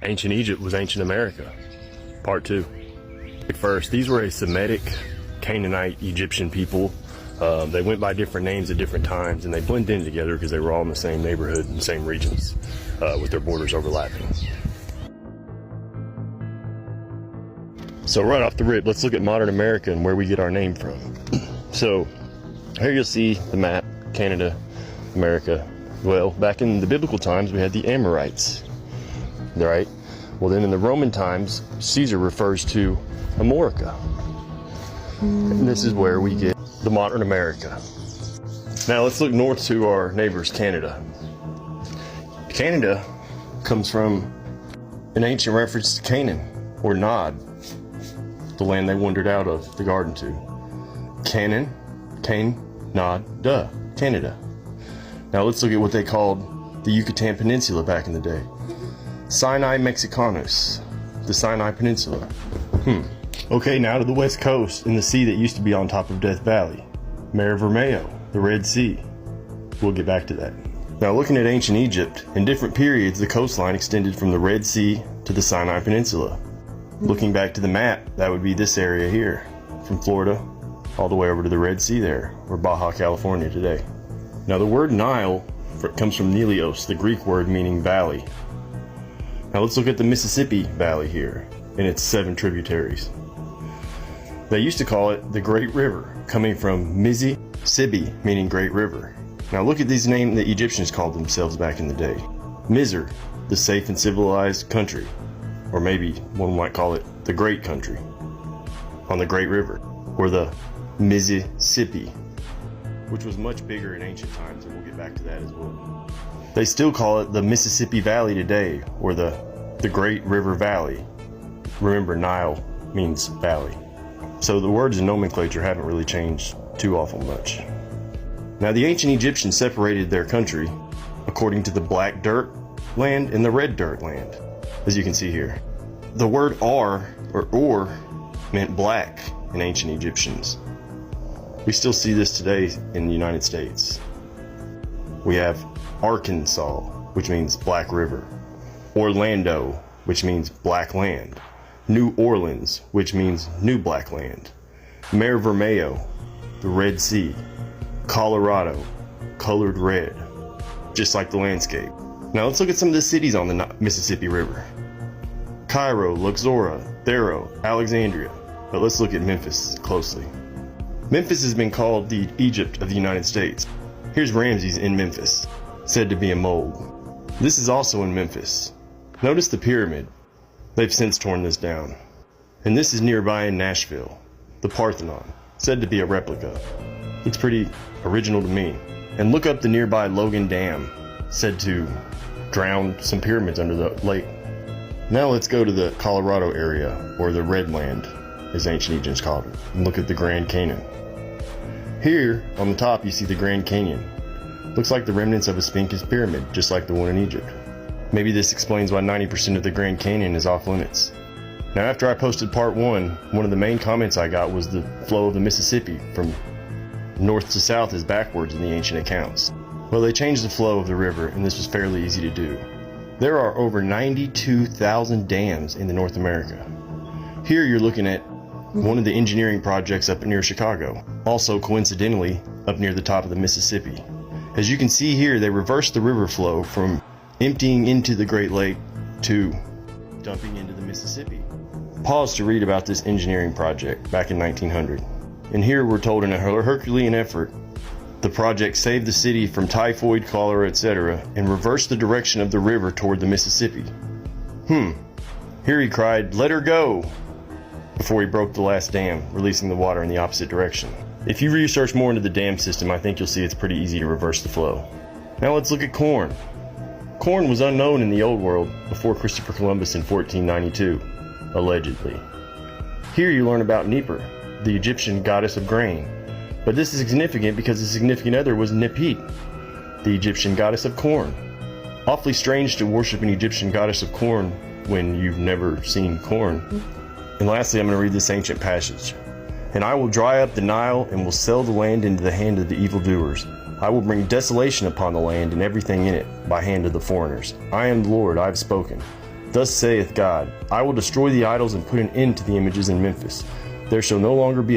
Ancient Egypt was ancient America. Part 2. First, these were a Semitic, Canaanite, Egyptian people. They went by different names at different times, and they blended in together because they were all in the same neighborhood and same regions, with their borders overlapping. So right off the rip, let's look at modern America and where we get our name from. So here you'll see the map, Canada, America. Well, back in the biblical times, we had the Amorites, right? Well, then in the Roman times, Caesar refers to Amorica. And this is where we get the modern America. Now let's look north to our neighbors, Canada. Canada comes from an ancient reference to Canaan, or Nod, the land they wandered out of the garden to. Canaan, Nod, Canada. Now let's look at what they called the Yucatan Peninsula back in the day. Sinai Mexicanus, the Sinai Peninsula. Okay, now to the west coast in the sea that used to be on top of Death Valley. Mar Vermelho, the Red Sea. We'll get back to that. Now looking at ancient Egypt, in different periods the coastline extended from the Red Sea to the Sinai Peninsula. Looking back to the map, that would be this area here, from Florida all the way over to the Red Sea there, or Baja California today. Now the word Nile comes from Nilios, the Greek word meaning valley. Now let's look at the Mississippi Valley here, and its 7 tributaries. They used to call it the Great River, coming from Mississippi, meaning Great River. Now look at these names the Egyptians called themselves back in the day. Mizr, the safe and civilized country, or maybe one might call it the Great Country, on the Great River, or the Mississippi, which was much bigger in ancient times, and we'll get back to that as well. They still call it the Mississippi Valley today, or the Great River Valley. Remember, Nile means valley. So the words and nomenclature haven't really changed too awful much. Now the ancient Egyptians separated their country according to the black dirt land and the red dirt land, as you can see here. The word Ar, or Ur, meant black in ancient Egyptians. We still see this today in the United States. We have Arkansas, which means Black River. Orlando, which means Black Land. New Orleans, which means New Black Land. Mar Vermelho, the Red Sea. Colorado, colored red, just like the landscape. Now let's look at some of the cities on the Mississippi River. Cairo, Luxor, Thero, Alexandria. But let's look at Memphis closely. Memphis has been called the Egypt of the United States. Here's Ramses in Memphis, said to be a mold. This is also in Memphis. Notice the pyramid. They've since torn this down. And this is nearby in Nashville, the Parthenon, said to be a replica. It's pretty original to me. And look up the nearby Logan Dam, said to drown some pyramids under the lake. Now let's go to the Colorado area, or the Red Land, as ancient Egyptians called it, and look at the Grand Canyon. Here, on the top, you see the Grand Canyon. Looks like the remnants of a Sphinx pyramid, just like the one in Egypt. Maybe this explains why 90% of the Grand Canyon is off limits. Now after I posted part 1, one of the main comments I got was the flow of the Mississippi from north to south is backwards in the ancient accounts. Well, they changed the flow of the river, and this was fairly easy to do. There are over 92,000 dams in North America. Here you're looking at one of the engineering projects up near Chicago, also coincidentally up near the top of the Mississippi. As you can see here, they reversed the river flow from emptying into the Great Lake to dumping into the Mississippi. Pause to read about this engineering project back in 1900. And here we're told in a Herculean effort, the project saved the city from typhoid, cholera, etc., and reversed the direction of the river toward the Mississippi. Here he cried, "Let her go!" before he broke the last dam, releasing the water in the opposite direction. If you research more into the dam system, I think you'll see it's pretty easy to reverse the flow. Now let's look at corn. Corn was unknown in the Old World before Christopher Columbus in 1492, allegedly. Here you learn about Nippur, the Egyptian goddess of grain. But this is significant because the significant other was Nipit, the Egyptian goddess of corn. Awfully strange to worship an Egyptian goddess of corn when you've never seen corn. And lastly, I'm going to read this ancient passage. "And I will dry up the Nile and will sell the land into the hand of the evildoers. I will bring desolation upon the land and everything in it by hand of the foreigners. I am the Lord, I have spoken. Thus saith God, I will destroy the idols and put an end to the images in Memphis. There shall no longer be